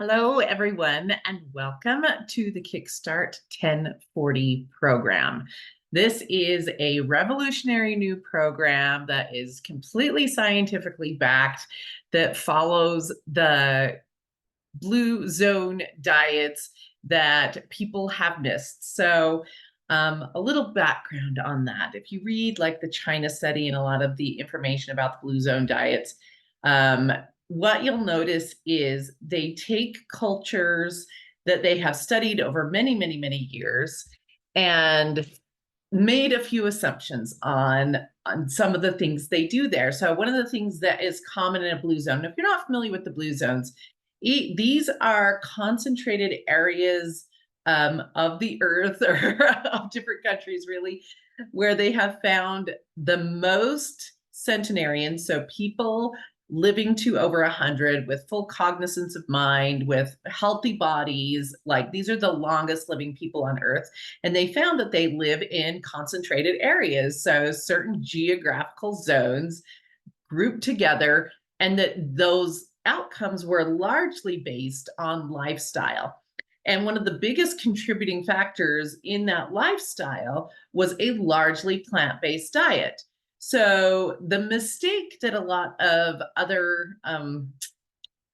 Hello, everyone, and welcome to the Kickstart 1040 program. This is a revolutionary new program that is completely scientifically backed, that follows the blue zone diets that people have missed. So, a little background on that. If you read like the China study and a lot of the information about the blue zone diets, um, what you'll notice is they take cultures that they have studied over many, many, many years and made a few assumptions on some of the things they do there. So one of the things that is common in a blue zone, if you're not familiar with the blue zones, these are concentrated areas of the earth or of different countries, really, where they have found the most centenarians, so people living to over 100 with full cognizance of mind, with healthy bodies. Like, these are the longest living people on earth. And they found that they live in concentrated areas, so certain geographical zones grouped together, and that those outcomes were largely based on lifestyle. And one of the biggest contributing factors in that lifestyle was a largely plant-based diet. So the mistake that a lot of other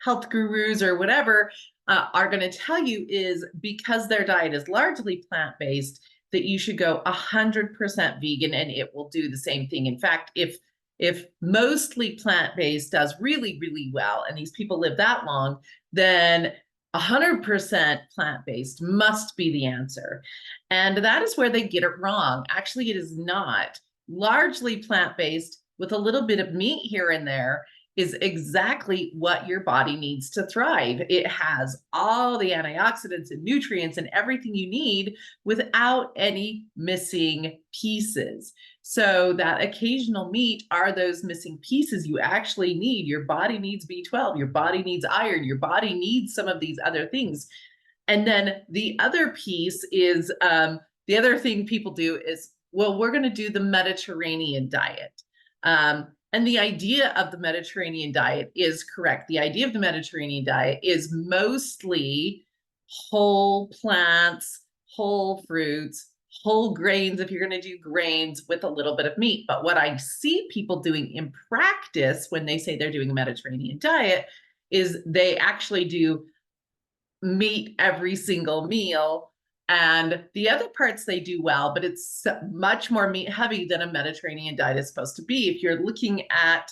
health gurus or whatever are going to tell you is, because their diet is largely plant-based, that you should go 100% vegan and it will do the same thing. In fact, if mostly plant-based does really, really well, and these people live that long, then 100% plant-based must be the answer. And that is where they get it wrong. Actually, it is not. Largely plant-based with a little bit of meat here and there is exactly what your body needs to thrive. It has all the antioxidants and nutrients and everything you need without any missing pieces. So that occasional meat are those missing pieces you actually need. Your body needs B12, your body needs iron, your body needs some of these other things. And then the other piece is, the other thing people do is, well, we're going to do the Mediterranean diet. And the idea of the Mediterranean diet is correct. The idea of the Mediterranean diet is mostly whole plants, whole fruits, whole grains, if you're going to do grains, with a little bit of meat. But what I see people doing in practice when they say they're doing a Mediterranean diet is they actually do meat every single meal. And the other parts they do well, but it's much more meat heavy than a Mediterranean diet is supposed to be. If you're looking at,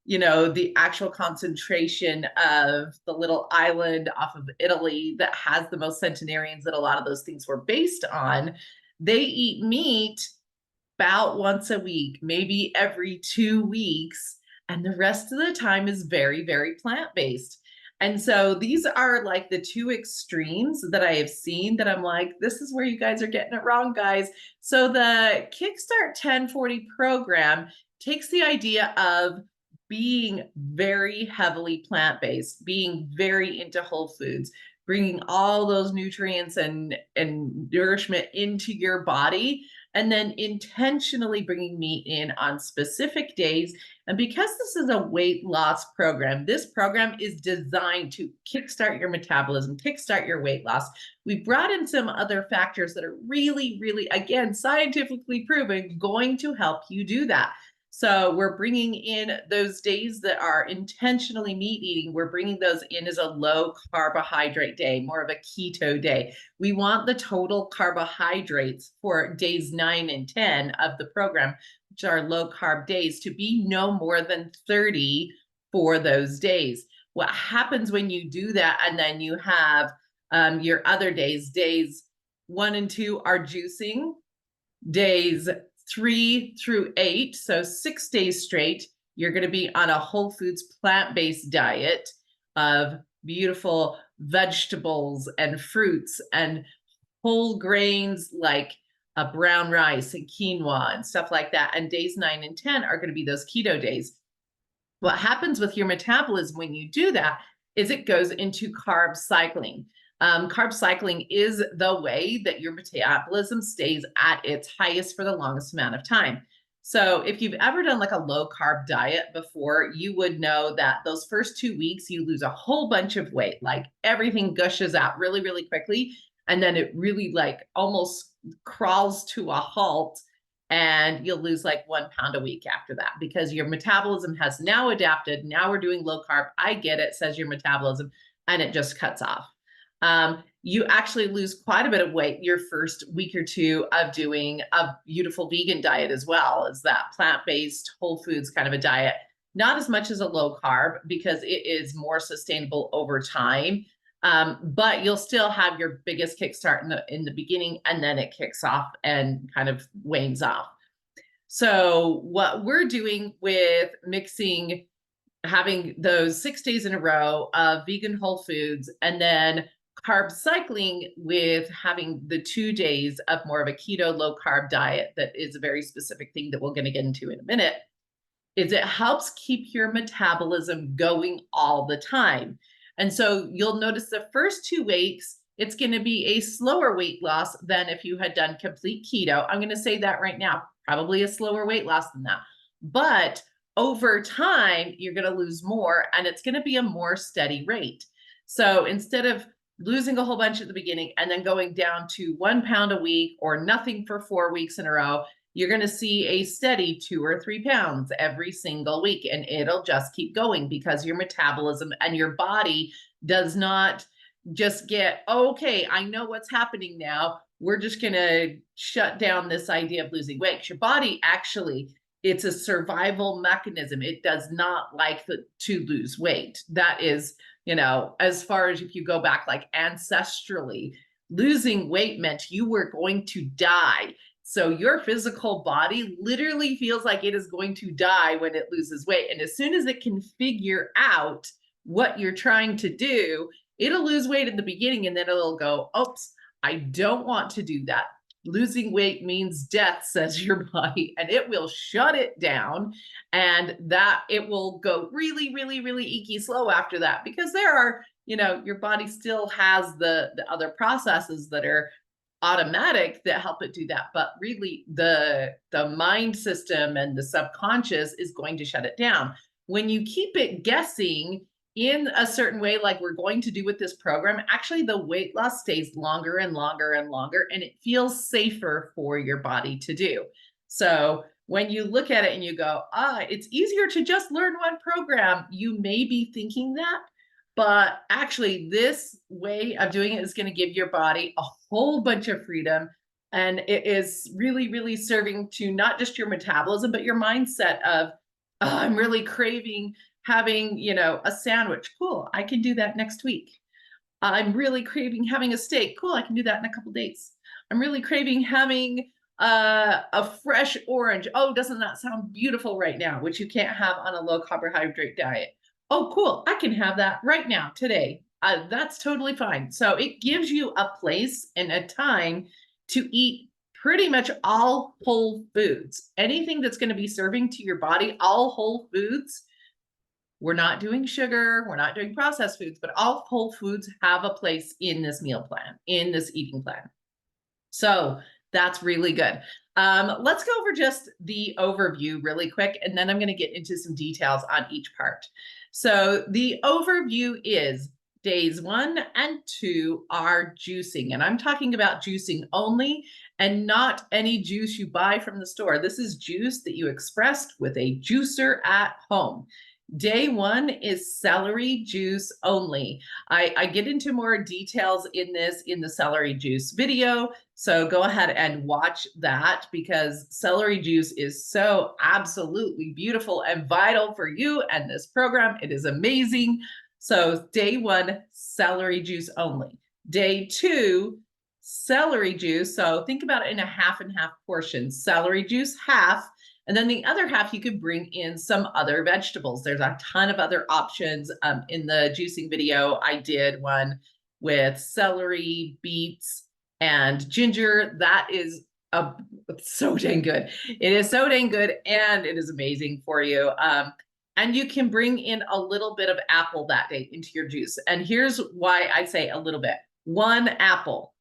the actual concentration of the little island off of Italy that has the most centenarians that a lot of those things were based on, they eat meat about once a week, maybe every 2 weeks. And the rest of the time is very, very plant-based. And so these are like the two extremes that I have seen that I'm like, this is where you guys are getting it wrong, guys. So the Kickstart 1040 program takes the idea of being very heavily plant-based, being very into whole foods, bringing all those nutrients and nourishment into your body, and then intentionally bringing meat in on specific days. And because this is a weight loss program, this program is designed to kickstart your metabolism, kickstart your weight loss. We brought in some other factors that are really, really, again, scientifically proven, going to help you do that. So we're bringing in those days that are intentionally meat eating. We're bringing those in as a low carbohydrate day, more of a keto day. We want the total carbohydrates for days 9 and 10 of the program, which are low carb days, to be no more than 30 for those days. What happens when you do that, and then you have your other days 1 and 2 are juicing, days 3 through 8, so 6 days straight, you're going to be on a whole foods plant-based diet of beautiful vegetables and fruits and whole grains like brown rice and quinoa and stuff like that. And days 9 and 10 are going to be those keto days. What happens with your metabolism when you do that is it goes into carb cycling. Carb cycling is the way that your metabolism stays at its highest for the longest amount of time. So if you've ever done like a low carb diet before, you would know that those first 2 weeks, you lose a whole bunch of weight, like everything gushes out really, really quickly. And then it really like almost crawls to a halt, and you'll lose like 1 pound a week after that because your metabolism has now adapted. Now we're doing low carb. I get it, says your metabolism, and it just cuts off. You actually lose quite a bit of weight your first week or two of doing a beautiful vegan diet, as well as that plant-based whole foods kind of a diet. Not as much as a low carb because it is more sustainable over time. But you'll still have your biggest kickstart in the beginning, and then it kicks off and kind of wanes off. So what we're doing with mixing, having those 6 days in a row of vegan whole foods, and then carb cycling with having the 2 days of more of a keto low carb diet, that is a very specific thing that we're going to get into in a minute, is it helps keep your metabolism going all the time. And so you'll notice the first 2 weeks, it's going to be a slower weight loss than if you had done complete keto. I'm going to say that right now, probably a slower weight loss than that. But over time, you're going to lose more, and it's going to be a more steady rate. So instead of losing a whole bunch at the beginning and then going down to 1 pound a week or nothing for 4 weeks in a row, you're going to see a steady 2 or 3 pounds every single week, and it'll just keep going because your metabolism and your body does not just get, okay, I know what's happening now, we're just going to shut down this idea of losing weight. Your body actually, it's a survival mechanism. It does not like to lose weight. That is, as far as if you go back like ancestrally, losing weight meant you were going to die. So your physical body literally feels like it is going to die when it loses weight. And as soon as it can figure out what you're trying to do, it'll lose weight in the beginning, and then it'll go, oops, I don't want to do that. Losing weight means death, says your body, and it will shut it down, and that it will go really, really, really eeky slow after that, because there are, your body still has the other processes that are automatic that help it do that. But really the mind system and the subconscious is going to shut it down. When you keep it guessing in a certain way, like we're going to do with this program, actually the weight loss stays longer and longer and longer, and it feels safer for your body to do. So when you look at it and you go, it's easier to just learn one program, you may be thinking that, but actually this way of doing it is going to give your body a whole bunch of freedom. And it is really, really serving to not just your metabolism, but your mindset of, I'm really craving having, a sandwich. Cool. I can do that next week. I'm really craving having a steak. Cool. I can do that in a couple days. I'm really craving having a fresh orange. Oh, doesn't that sound beautiful right now? Which you can't have on a low carbohydrate diet. Oh, cool. I can have that right now, today. That's totally fine. So it gives you a place and a time to eat pretty much all whole foods. Anything that's going to be serving to your body, all whole foods. We're not doing sugar, we're not doing processed foods, but all whole foods have a place in this meal plan, in this eating plan. So that's really good. Let's go over just the overview really quick, and then I'm going to get into some details on each part. So the overview is days 1 and 2 are juicing, and I'm talking about juicing only, and not any juice you buy from the store. This is juice that you expressed with a juicer at home. Day 1 is celery juice only. I get into more details in the celery juice video, so go ahead and watch that, because celery juice is so absolutely beautiful and vital for you and this program. It is amazing. So day 1, celery juice only. Day 2, celery juice. So think about it in a half and half portion. Celery juice, half. And then the other half, you could bring in some other vegetables. There's a ton of other options. In the juicing video, I did one with celery, beets, and ginger. That is so dang good. It is so dang good, and it is amazing for you. And you can bring in a little bit of apple that day into your juice. And here's why I say a little bit. 1 apple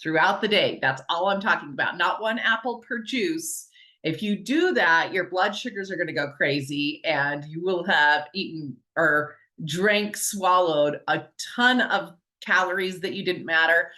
throughout the day. That's all I'm talking about. Not 1 apple per juice. If you do that, your blood sugars are going to go crazy and you will have eaten or drank, swallowed a ton of calories that you didn't matter.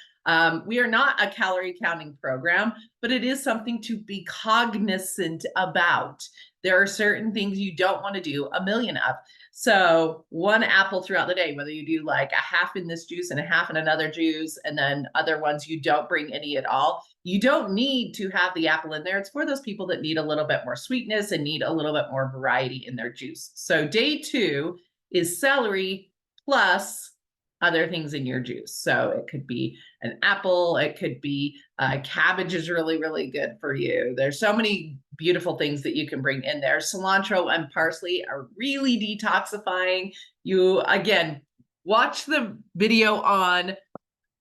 We are not a calorie counting program, but it is something to be cognizant about. There are certain things you don't want to do a million of. So one apple throughout the day, whether you do like a half in this juice and a half in another juice, and then other ones you don't bring any at all, you don't need to have the apple in there. It's for those people that need a little bit more sweetness and need a little bit more variety in their juice. So day 2 is celery plus other things in your juice. So it could be an apple, it could be cabbage is really, really good for you. There's so many beautiful things that you can bring in there. Cilantro and parsley are really detoxifying. You, again, watch the video on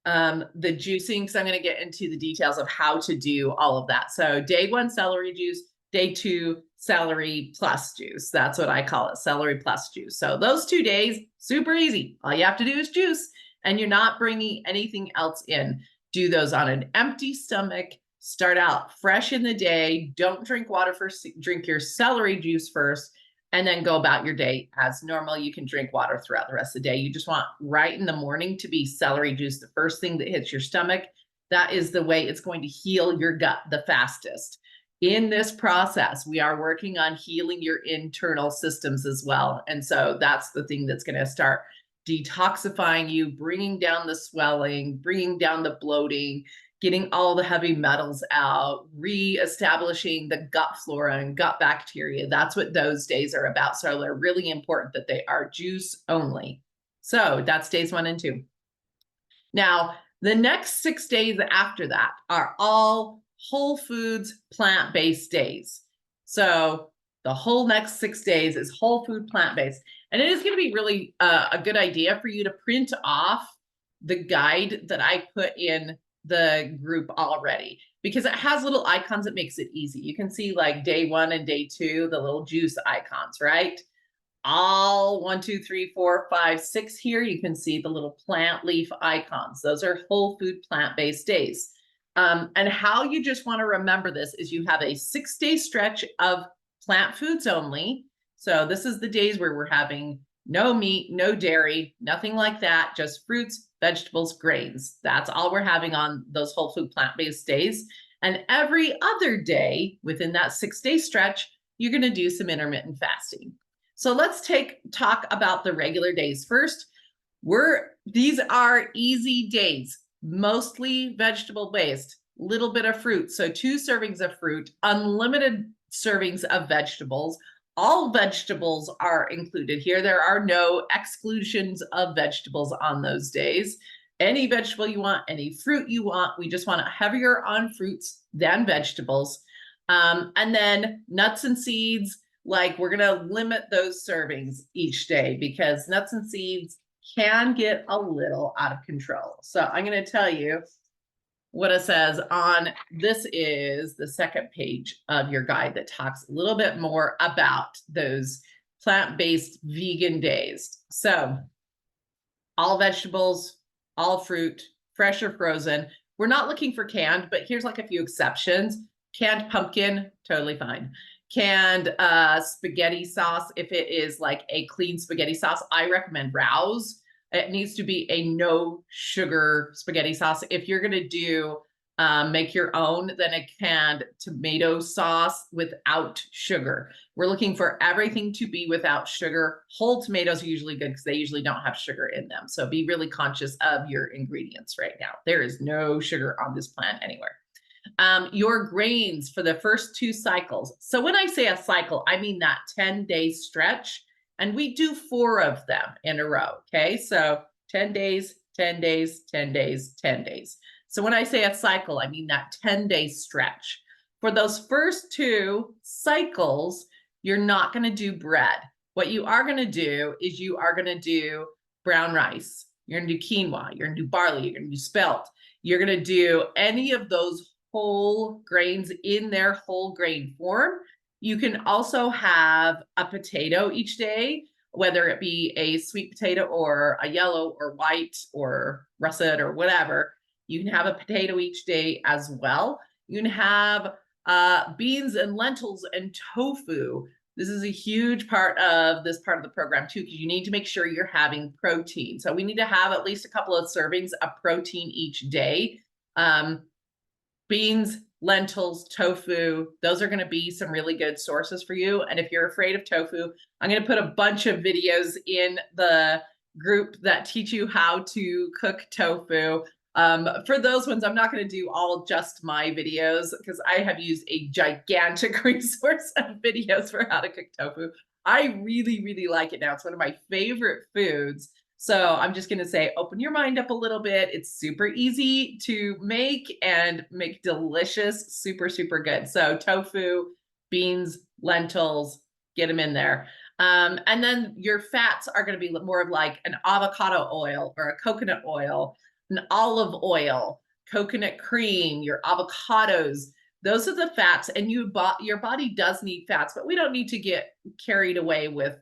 the juicing, because I'm going to get into the details of how to do all of that. So day 1, celery juice, day 2, celery plus juice. That's what I call it, celery plus juice. So those 2 days, super easy. All you have to do is juice, and you're not bringing anything else in. Do those on an empty stomach. Start out fresh in the day. Don't drink water first. Drink your celery juice first, and then go about your day as normal. You can drink water throughout the rest of the day. You just want right in the morning to be celery juice, the first thing that hits your stomach. That is the way it's going to heal your gut the fastest. In this process, we are working on healing your internal systems as well. And so that's the thing that's going to start detoxifying you, bringing down the swelling, bringing down the bloating, getting all the heavy metals out, re-establishing the gut flora and gut bacteria. That's what those days are about. So they're really important that they are juice only. So that's days 1 and 2. Now, the next 6 days after that are all whole foods, plant-based days. So the whole next 6 days is whole food, plant-based. And it is going to be really a good idea for you to print off the guide that I put in the group already, because it has little icons that makes it easy. You can see like day 1 and day 2, the little juice icons, right? All 1, 2, 3, 4, 5, 6 here, you can see the little plant leaf icons. Those are whole food, plant-based days. And how you just want to remember this is you have a 6-day stretch of plant foods only. So this is the days where we're having no meat, no dairy, nothing like that, just fruits, vegetables, grains. That's all we're having on those whole food plant-based days. And every other day within that 6-day stretch, you're going to do some intermittent fasting. So let's talk about the regular days first. These are easy days, mostly vegetable based, little bit of fruit. So 2 servings of fruit, unlimited servings of vegetables. All vegetables are included here. There are no exclusions of vegetables on those days. Any vegetable you want, any fruit you want. We just want it heavier on fruits than vegetables. And then nuts and seeds, like we're going to limit those servings each day because nuts and seeds can get a little out of control. So I'm going to tell you what it says on, this is the second page of your guide that talks a little bit more about those plant-based vegan days. So all vegetables, all fruit, fresh or frozen. We're not looking for canned, but here's like a few exceptions. Canned pumpkin, totally fine. Canned spaghetti sauce, if it is like a clean spaghetti sauce, I recommend Rouse. It needs to be a no sugar spaghetti sauce. If you're going to do make your own, then a canned tomato sauce without sugar. We're looking for everything to be without sugar. Whole tomatoes are usually good because they usually don't have sugar in them. So be really conscious of your ingredients right now. There is no sugar on this plant anywhere. Your grains for the first 2 cycles. So when I say a cycle, I mean that 10-day stretch. And we do 4 of them in a row, okay? So 10 days, 10 days, 10 days, 10 days. So when I say a cycle, I mean that 10-day stretch. For those first 2 cycles, you're not going to do bread. What you are going to do is you are going to do brown rice. You're going to do quinoa. You're going to do barley. You're going to do spelt. You're going to do any of those whole grains in their whole grain form. You can also have a potato each day, whether it be a sweet potato or a yellow or white or russet or whatever. You can have a potato each day as well. You can have Beans and lentils and tofu. This is a huge part of this part of the program too, because you need to make sure you're having protein. So we need to have at least a couple of servings of protein each day. Beans, lentils, tofu, those are going to be some really good sources for you. And if you're afraid of tofu, I'm going to put a bunch of videos in the group that teach you how to cook tofu. For those ones, I'm not going to do all just my videos because I have used a gigantic resource of videos for how to cook tofu. I really, really like it now. It's one of my favorite foods. So I'm just going to say, open your mind up a little bit. It's super easy to make and make delicious, super, super good. So tofu, beans, lentils, get them in there. And then your fats are going to be more of like an avocado oil or a coconut oil, an olive oil, coconut cream, your avocados. Those are the fats. And your body does need fats, but we don't need to get carried away with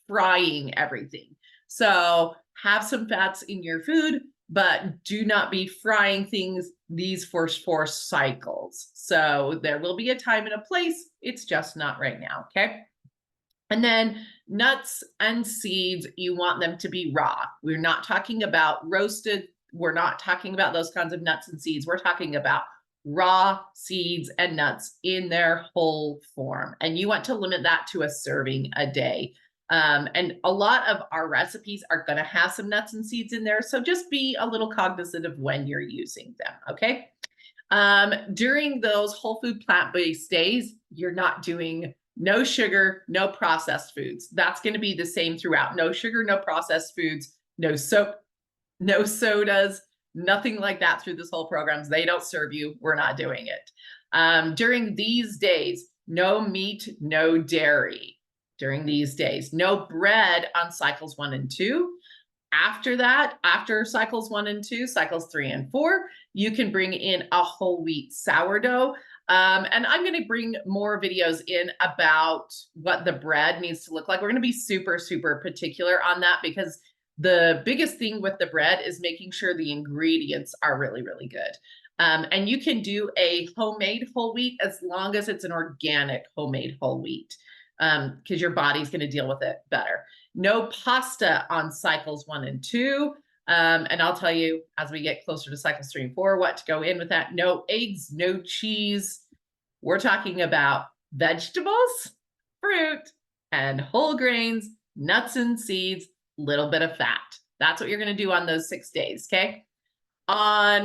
frying everything. So have some fats in your food, but do not be frying things these first 4 cycles. So there will be a time and a place. It's just not right now. Okay. And then nuts and seeds, you want them to be raw. We're not talking about roasted. We're not talking about those kinds of nuts and seeds. We're talking about raw seeds and nuts in their whole form. And you want to limit that to a serving a day. And a lot of our recipes are going to have some nuts and seeds in there. So just be a little cognizant of when you're using them. Okay. During those whole food plant-based days, you're not doing no sugar, no processed foods. That's going to be the same throughout. No sugar, no processed foods, no soap, no sodas, nothing like that through this whole program. They don't serve you. We're not doing it. During these days, no meat, no dairy. During these days, no bread on cycles 1 and 2. After that, after cycles 1 and 2, cycles 3 and 4, you can bring in a whole wheat sourdough. And I'm going to bring more videos in about what the bread needs to look like. We're going to be super, super particular on that because the biggest thing with the bread is making sure the ingredients are really, really good. And you can do a homemade whole wheat as long as it's an organic homemade whole wheat. Because your body's going to deal with it better. No pasta on cycles 1 and 2. And I'll tell you as we get closer to cycles 3 and 4 what to go in with that. No eggs, no cheese. We're talking about vegetables, fruit, and whole grains, nuts and seeds, little bit of fat. That's what you're going to do on those 6 days. Okay. On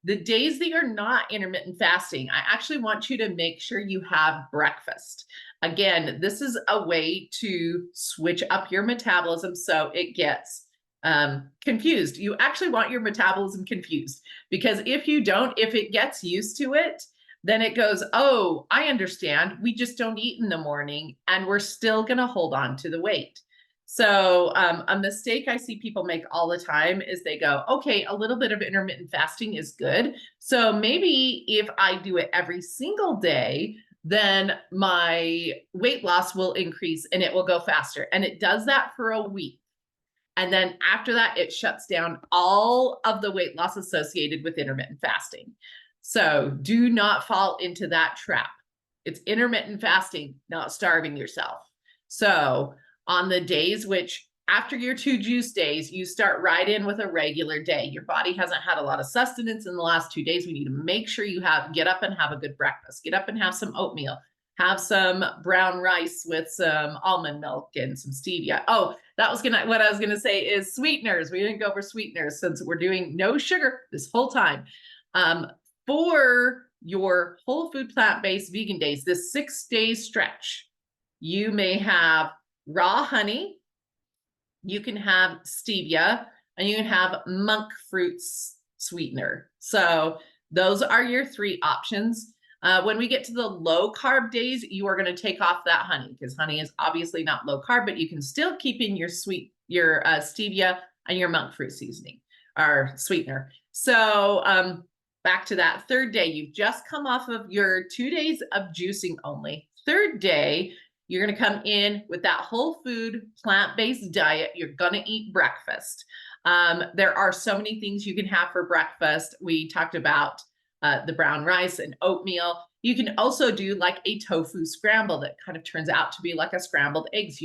the days that you're not intermittent fasting, I actually want you to make sure you have breakfast. Again, this is a way to switch up your metabolism so it gets confused. You actually want your metabolism confused because if you don't, if it gets used to it, then it goes, oh, I understand. We just don't eat in the morning and we're still going to hold on to the weight. So a mistake I see people make all the time is they go, okay, a little bit of intermittent fasting is good. So maybe if I do it every single day, then my weight loss will increase and it will go faster. And it does that for a week. And then after that, it shuts down all of the weight loss associated with intermittent fasting. So do not fall into that trap. It's intermittent fasting, not starving yourself. So on the days which after your 2 juice days, you start right in with a regular day. Your body hasn't had a lot of sustenance in the last 2 days. We need to make sure you get up and have a good breakfast. Get up and have some oatmeal. Have some brown rice with some almond milk and some stevia. Oh, what I was gonna say is sweeteners. We didn't go over sweeteners since we're doing no sugar this whole time. For your whole food plant-based vegan days, this 6-day stretch, you may have raw honey, you can have stevia, and you can have monk fruit sweetener. So those are your 3 options. When we get to the low carb days, you are going to take off that honey because honey is obviously not low carb, but you can still keep in your stevia and your monk fruit seasoning or sweetener. So back to that 3rd day, you've just come off of your 2 days of juicing only. 3rd day, you're going to come in with that whole food plant-based diet. You're going to eat breakfast. There are so many things you can have for breakfast. We talked about the brown rice and oatmeal. You can also do like a tofu scramble that kind of turns out to be like a scrambled eggs.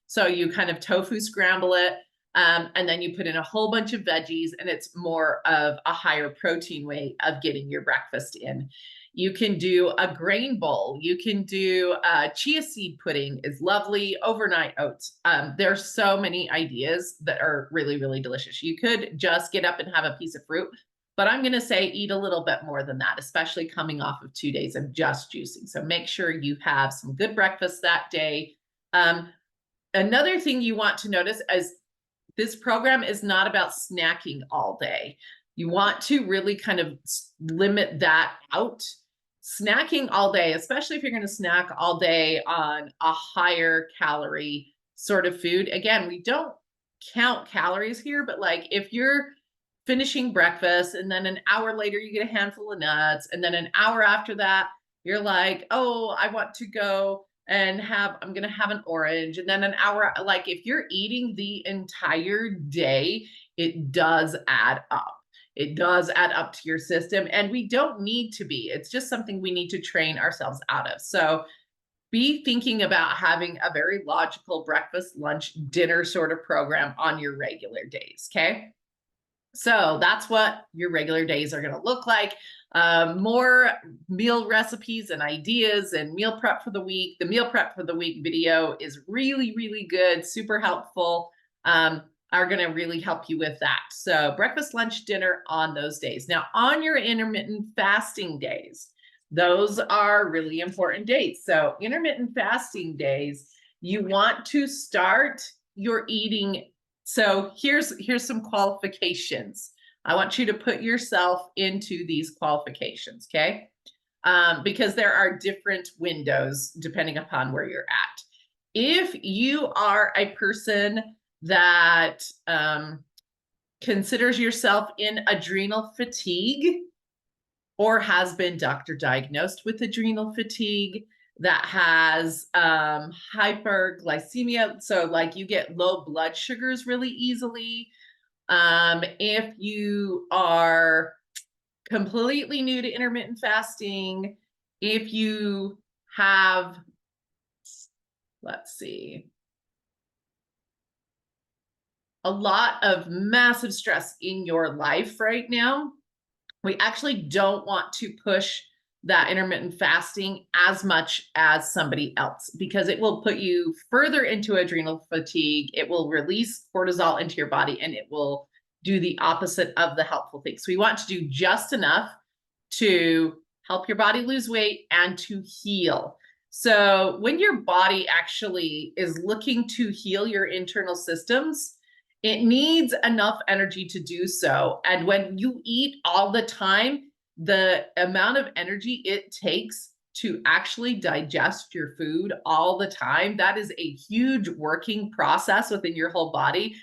So you kind of tofu scramble it, and then you put in a whole bunch of veggies, and it's more of a higher protein way of getting your breakfast in. You can do a grain bowl. You can do chia seed pudding is lovely, overnight oats. There's so many ideas that are really, really delicious. You could just get up and have a piece of fruit, but I'm going to say eat a little bit more than that, especially coming off of 2 days of just juicing. So make sure you have some good breakfast that day. Another thing you want to notice is this program is not about snacking all day. You want to really kind of limit that out. Snacking all day, especially if you're going to snack all day on a higher calorie sort of food. Again, we don't count calories here, but like if you're finishing breakfast and then an hour later you get a handful of nuts, and then an hour after that you're like, oh, I want to go and I'm going to have an orange, and then an hour, like if you're eating the entire day, it does add up. It does add up to your system, and we don't need to be. It's just something we need to train ourselves out of. So be thinking about having a very logical breakfast, lunch, dinner sort of program on your regular days, okay? So that's what your regular days are going to look like. More meal recipes and ideas and meal prep for the week. The meal prep for the week video is really, really good, super helpful. Are going to really help you with that. So breakfast, lunch, dinner on those days. Now on your intermittent fasting days, those are really important days. So intermittent fasting days, you want to start your eating. So here's some qualifications. I want you to put yourself into these qualifications, okay? Because there are different windows depending upon where you're at. If you are a person that considers yourself in adrenal fatigue or has been doctor diagnosed with adrenal fatigue, that has hyperglycemia, so like you get low blood sugars really easily. If you are completely new to intermittent fasting, if you have, let's see, a lot of massive stress in your life right now, we actually don't want to push that intermittent fasting as much as somebody else, because it will put you further into adrenal fatigue. It will release cortisol into your body, and it will do the opposite of the helpful thing. So we want to do just enough to help your body lose weight and to heal. So when your body actually is looking to heal your internal systems, it needs enough energy to do so. And when you eat all the time, the amount of energy it takes to actually digest your food all the time, that is a huge working process within your whole body.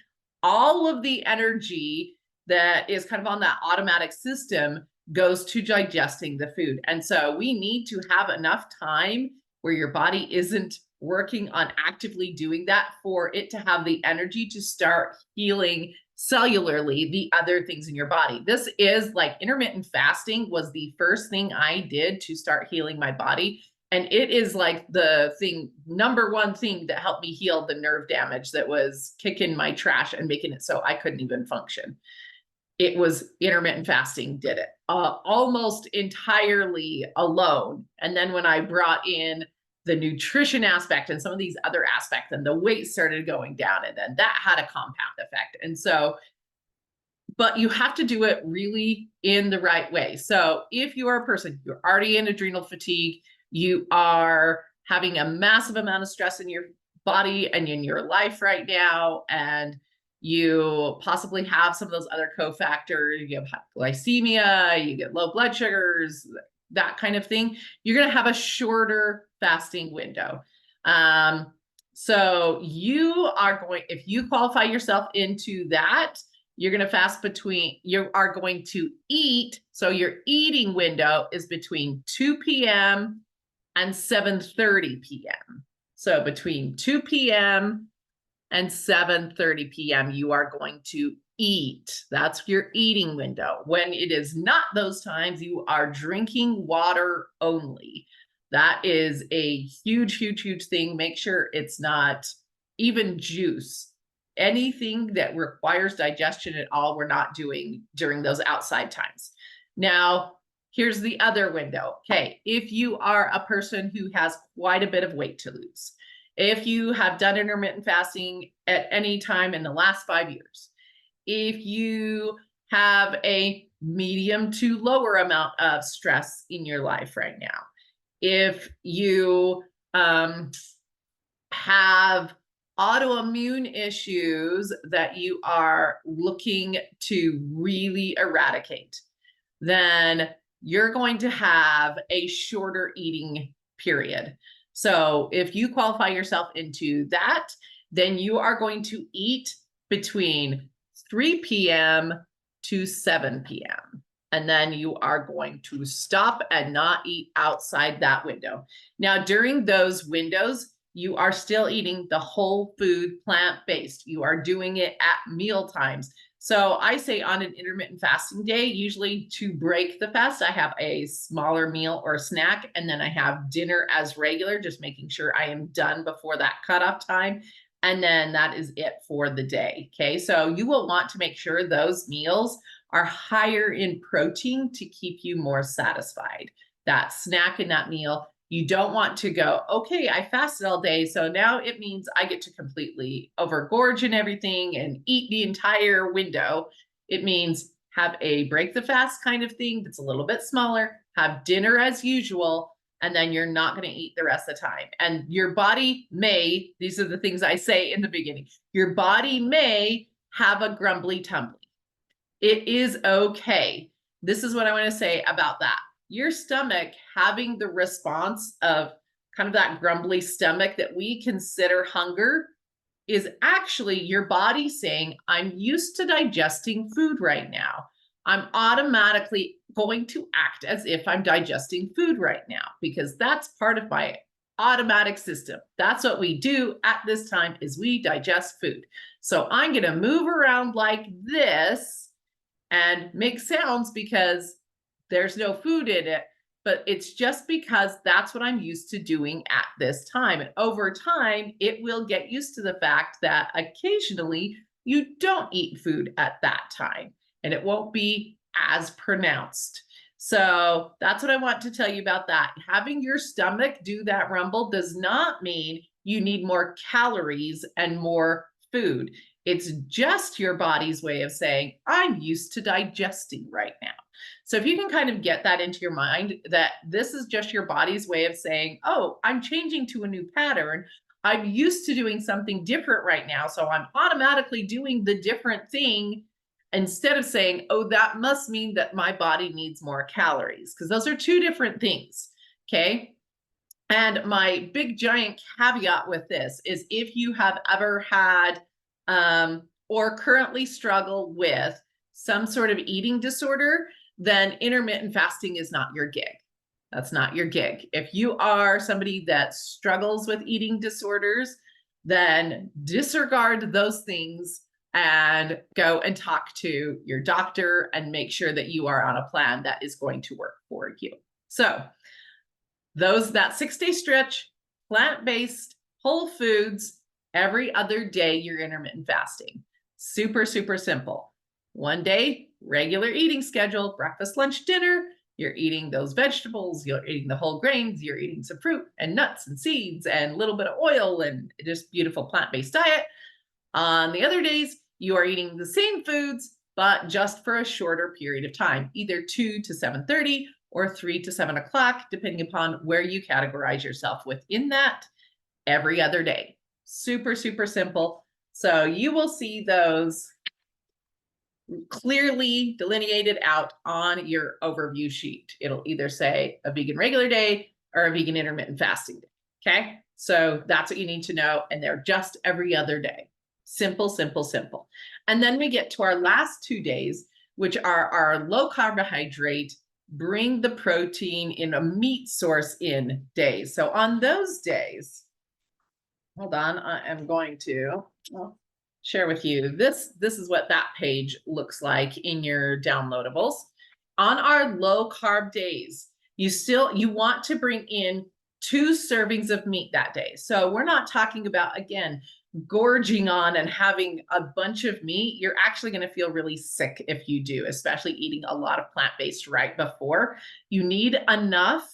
All of the energy that is kind of on that automatic system goes to digesting the food. And so we need to have enough time where your body isn't working on actively doing that for it to have the energy to start healing cellularly the other things in your body. This is like intermittent fasting was the first thing I did to start healing my body. And it is like the number one thing that helped me heal the nerve damage that was kicking my trash and making it so I couldn't even function. It was intermittent fasting did it almost entirely alone. And then when I brought in the nutrition aspect and some of these other aspects, and the weight started going down, and then that had a compound effect. And so, but you have to do it really in the right way. So if you are a person, you're already in adrenal fatigue, you are having a massive amount of stress in your body and in your life right now, and you possibly have some of those other cofactors, you have glycemia, you get low blood sugars, that kind of thing, you're going to have a shorter fasting window. So you are going, if you qualify yourself into that, you're going to fast you are going to eat. So your eating window is between 2 p.m. and 7:30 p.m. So between 2 p.m. and 7:30 p.m. you are going to eat. That's your eating window. When it is not those times, you are drinking water only. That is a huge, huge, huge thing. Make sure it's not even juice. Anything that requires digestion at all, we're not doing during those outside times. Now, here's the other window. Okay, if you are a person who has quite a bit of weight to lose, if you have done intermittent fasting at any time in the last 5 years, if you have a medium to lower amount of stress in your life right now, if you have autoimmune issues that you are looking to really eradicate, then you're going to have a shorter eating period. So if you qualify yourself into that, then you are going to eat between 3 p.m. to 7 p.m. And then you are going to stop and not eat outside that window. Now, during those windows, you are still eating the whole food plant-based. You are doing it at meal times. So I say on an intermittent fasting day, usually to break the fast, I have a smaller meal or snack, and then I have dinner as regular, just making sure I am done before that cutoff time. And then that is it for the day. Okay, so you will want to make sure those meals are higher in protein to keep you more satisfied. That snack in that meal, you don't want to go, okay, I fasted all day, so now it means I get to completely overgorge and everything and eat the entire window. It means have a break the fast kind of thing that's a little bit smaller, have dinner as usual, and then you're not going to eat the rest of the time. And your body may, these are the things I say in the beginning, your body may have a grumbly tumbly. It is okay. This is what I want to say about that. Your stomach having the response of kind of that grumbly stomach that we consider hunger is actually your body saying, I'm used to digesting food right now. I'm automatically going to act as if I'm digesting food right now because that's part of my automatic system. That's what we do at this time is we digest food. So I'm going to move around like this and make sounds because there's no food in it, but it's just because that's what I'm used to doing at this time. And over time, it will get used to the fact that occasionally you don't eat food at that time and it won't be as pronounced. So that's what I want to tell you about that. Having your stomach do that rumble does not mean you need more calories and more food. It's just your body's way of saying, I'm used to digesting right now. So if you can kind of get that into your mind, that this is just your body's way of saying, oh, I'm changing to a new pattern. I'm used to doing something different right now. So I'm automatically doing the different thing instead of saying, oh, that must mean that my body needs more calories, because those are two different things. Okay. And my big giant caveat with this is if you have ever had or currently struggle with some sort of eating disorder, then intermittent fasting is not your gig. That's not your gig. If you are somebody that struggles with eating disorders, then disregard those things and go and talk to your doctor and make sure that you are on a plan that is going to work for you. So that 6-day stretch, plant-based, whole foods, every other day you're intermittent fasting. Super, super simple. One day, regular eating schedule, breakfast, lunch, dinner. You're eating those vegetables, you're eating the whole grains, you're eating some fruit and nuts and seeds and a little bit of oil and just beautiful plant-based diet. On the other days, you are eating the same foods, but just for a shorter period of time, either 2 to 7:30 or 3 to 7 o'clock, depending upon where you categorize yourself within that, every other day. Super, super simple. So you will see those clearly delineated out on your overview sheet. It'll either say a vegan regular day or a vegan intermittent fasting day. Okay. So that's what you need to know. And they're just every other day. Simple, simple, simple. And then we get to our last 2 days, which are our low carbohydrate, bring the protein in a meat source in days. So on those days, hold on, I am going to share with you. This is what that page looks like in your downloadables. On our low carb days, you want to bring in 2 servings of meat that day. So we're not talking about, again, gorging on and having a bunch of meat. You're actually going to feel really sick if you do, especially eating a lot of plant-based right before. You need enough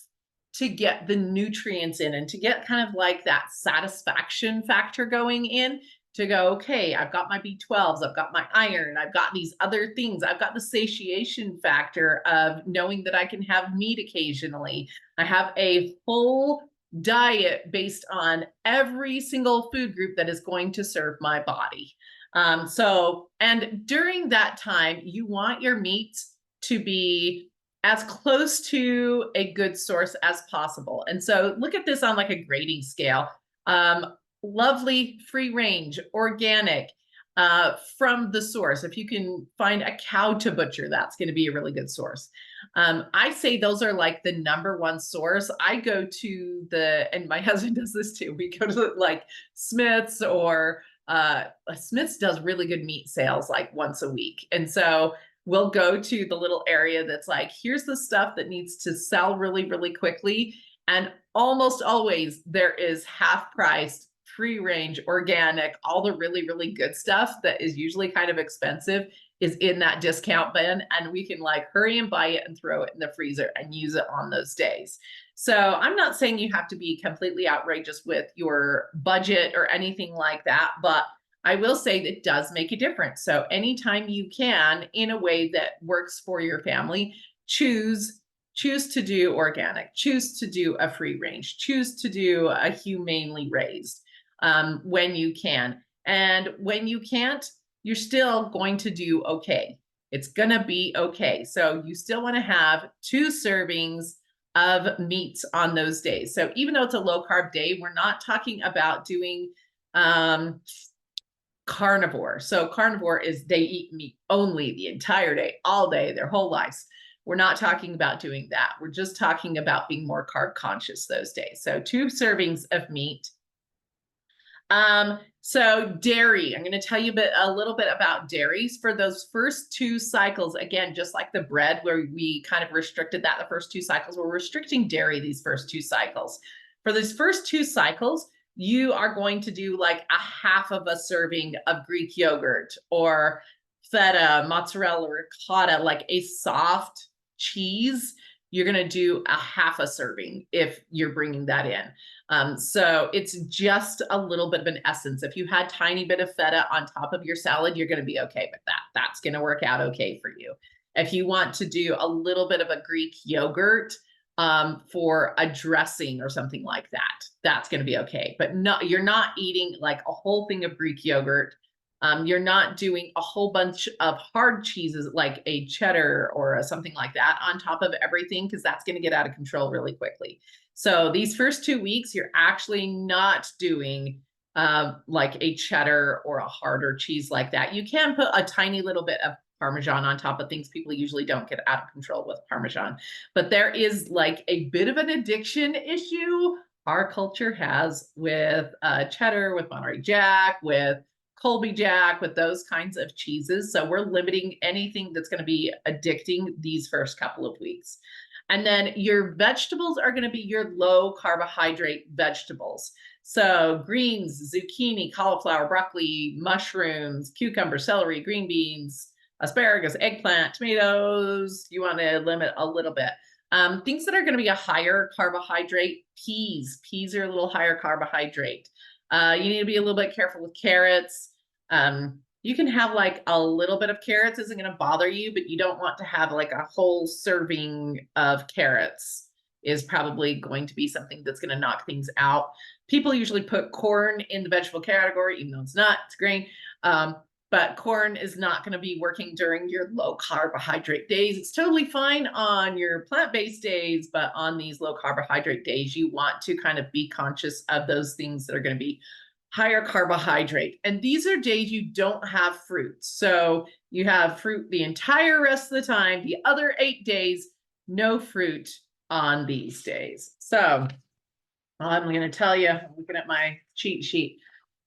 to get the nutrients in and to get kind of like that satisfaction factor going in, to go, okay, I've got my B12s, I've got my iron, I've got these other things, I've got the satiation factor of knowing that I can have meat occasionally. I have a full diet based on every single food group that is going to serve my body. And during that time, you want your meats to be as close to a good source as possible. And so look at this on like a grading scale. Lovely, free range, organic, from the source. If you can find a cow to butcher, that's going to be a really good source. I say those are like the #1 source. I go to and my husband does this too. We go to like Smith's, or Smith's does really good meat sales like once a week. And so we'll go to the little area that's like, here's the stuff that needs to sell really, really quickly. And almost always there is half priced, free range, organic, all the really, really good stuff that is usually kind of expensive is in that discount bin. And we can like hurry and buy it and throw it in the freezer and use it on those days. So I'm not saying you have to be completely outrageous with your budget or anything like that, but I will say that it does make a difference. So anytime you can, in a way that works for your family, choose to do organic, choose to do a free range, choose to do a humanely raised, when you can. And when you can't, you're still going to do okay. It's going to be okay. So you still want to have 2 servings of meats on those days. So even though it's a low carb day, we're not talking about doing carnivore. So carnivore is they eat meat only the entire day, all day, their whole lives. We're not talking about doing that. We're just talking about being more carb conscious those days. So 2 servings of meat. So dairy, I'm going to tell you a little bit about dairies for those first 2 cycles. Again, just like the bread where we kind of restricted that the first 2 cycles, we're restricting dairy these first 2 cycles. For these first 2 cycles, you are going to do like a half of a serving of Greek yogurt or feta, mozzarella, ricotta, like a soft cheese. You're going to do a half a serving if you're bringing that in. So it's just a little bit of an essence. If you had tiny bit of feta on top of your salad, you're going to be okay with that. That's going to work out okay for you. If you want to do a little bit of a Greek yogurt, for a dressing or something like that, that's going to be okay. But no, you're not eating like a whole thing of Greek yogurt. You're not doing a whole bunch of hard cheeses like a cheddar or something like that on top of everything, because that's going to get out of control really quickly. So these first 2 weeks, you're actually not doing like a cheddar or a harder cheese like that. You can put a tiny little bit of Parmesan on top of things. People usually don't get out of control with Parmesan, but there is like a bit of an addiction issue our culture has with cheddar, with Monterey Jack, with Colby Jack, with those kinds of cheeses. So we're limiting anything that's going to be addicting these first couple of weeks. And then your vegetables are going to be your low carbohydrate vegetables. So greens, zucchini, cauliflower, broccoli, mushrooms, cucumber, celery, green beans, asparagus, eggplant, tomatoes. You want to limit a little bit. Things that are going to be a higher carbohydrate, peas. Peas are a little higher carbohydrate. You need to be a little bit careful with carrots. You can have like a little bit of carrots, isn't going to bother you, but you don't want to have like a whole serving of carrots is probably going to be something that's going to knock things out. People usually put corn in the vegetable category, even though it's not, it's grain. But corn is not going to be working during your low carbohydrate days. It's totally fine on your plant-based days, but on these low carbohydrate days, you want to kind of be conscious of those things that are going to be higher carbohydrate. And these are days you don't have fruit. So you have fruit the entire rest of the time. The other 8 days, no fruit on these days. So I'm going to tell you, I'm looking at my cheat sheet,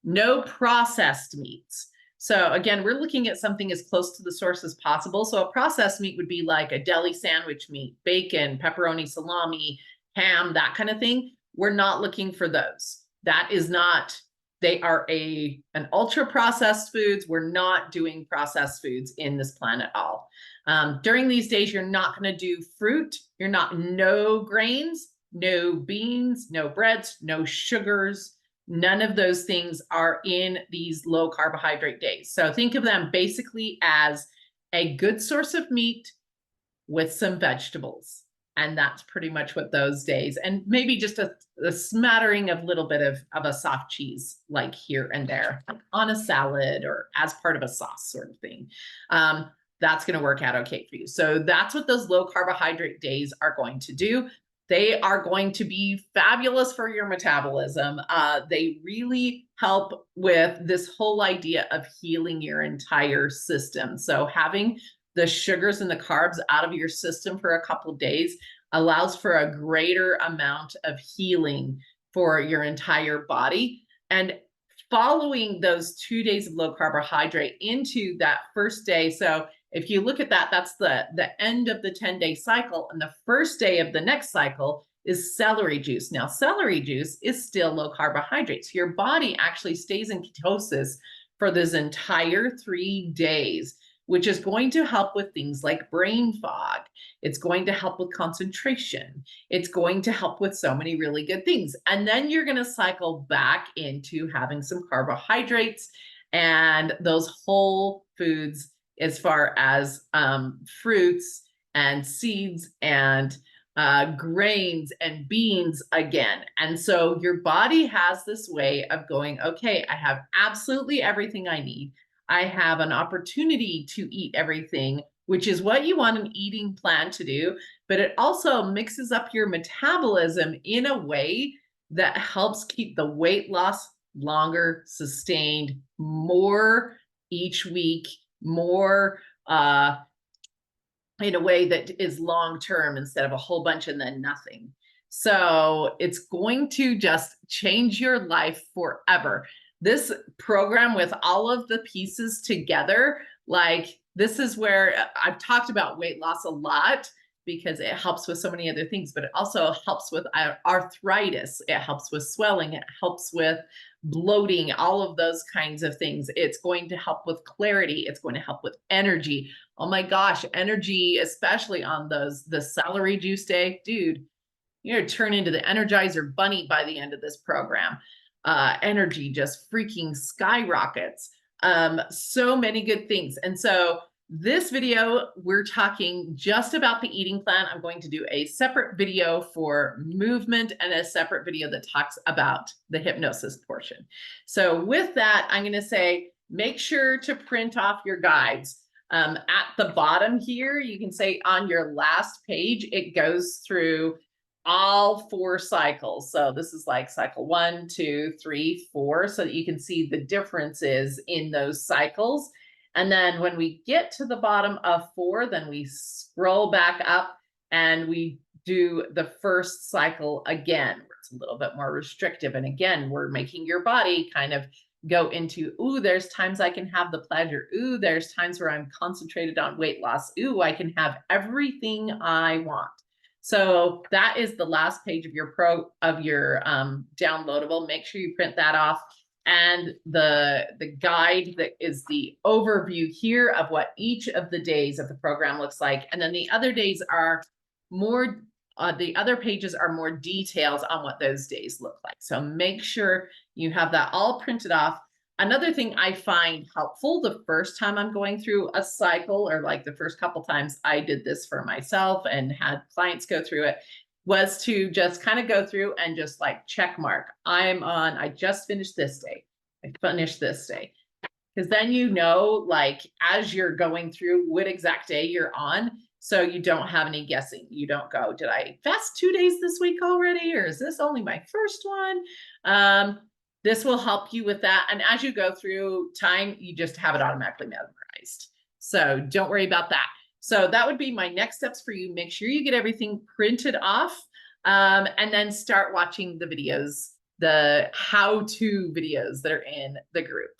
no processed meats. So again, we're looking at something as close to the source as possible. So a processed meat would be like a deli sandwich meat, bacon, pepperoni, salami, ham, that kind of thing. We're not looking for those. That is not, they are an ultra processed foods. We're not doing processed foods in this plan at all. During these days, you're not going to do fruit. You're not, no grains, no beans, no breads, no sugars. None of those things are in these low carbohydrate days. So think of them basically as a good source of meat with some vegetables. And that's pretty much what those days, and maybe just a smattering of little bit of a soft cheese, like here and there on a salad or as part of a sauce sort of thing. That's going to work out okay for you. So that's what those low carbohydrate days are going to do. They are going to be fabulous for your metabolism. They really help with this whole idea of healing your entire system. So having the sugars and the carbs out of your system for a couple of days allows for a greater amount of healing for your entire body. And following those 2 days of low carbohydrate into that first day, so if you look at that, that's the end of the 10-day cycle. And the first day of the next cycle is celery juice. Now, celery juice is still low carbohydrates. Your body actually stays in ketosis for this entire 3 days, which is going to help with things like brain fog. It's going to help with concentration. It's going to help with so many really good things. And then you're going to cycle back into having some carbohydrates and those whole foods, as far as fruits and seeds and grains and beans again. And so your body has this way of going, okay, I have absolutely everything I need. I have an opportunity to eat everything, which is what you want an eating plan to do. But it also mixes up your metabolism in a way that helps keep the weight loss longer, sustained, more each week, more in a way that is long term instead of a whole bunch and then nothing. So it's going to just change your life forever. This program with all of the pieces together, like this is where I've talked about weight loss a lot because it helps with so many other things, but it also helps with arthritis. It helps with swelling. It helps with bloating, all of those kinds of things. It's going to help with clarity. It's going to help with energy. Oh my gosh, energy, especially on the celery juice day, dude, you're going to turn into the Energizer Bunny by the end of this program. Energy just freaking skyrockets. So many good things. And so this video, we're talking just about the eating plan. I'm going to do a separate video for movement and a separate video that talks about the hypnosis portion. So with that, I'm going to say, make sure to print off your guides. At the bottom here, you can say on your last page, it goes through all 4 cycles. So this is like cycle 1, 2, 3, 4, so that you can see the differences in those cycles. And then when we get to the bottom of 4, then we scroll back up and we do the first cycle again, where it's a little bit more restrictive. And again, we're making your body kind of go into, ooh, there's times I can have the pleasure. Ooh, there's times where I'm concentrated on weight loss. Ooh, I can have everything I want. So that is the last page of your downloadable. Make sure you print that off. And the guide that is the overview here of what each of the days of the program looks like. And then the other days are more, the other pages are more details on what those days look like. So make sure you have that all printed off. Another thing I find helpful the first time I'm going through a cycle, or like the first couple times I did this for myself and had clients go through it, was to just kind of go through and just like check mark. I just finished this day. I finished this day. Because then you know, like as you're going through what exact day you're on, so you don't have any guessing. You don't go, did I fast 2 days this week already? Or is this only my first one? This will help you with that. And as you go through time, you just have it automatically memorized. So don't worry about that. So that would be my next steps for you. Make sure you get everything printed off. And then start watching the videos, the how-to videos that are in the group.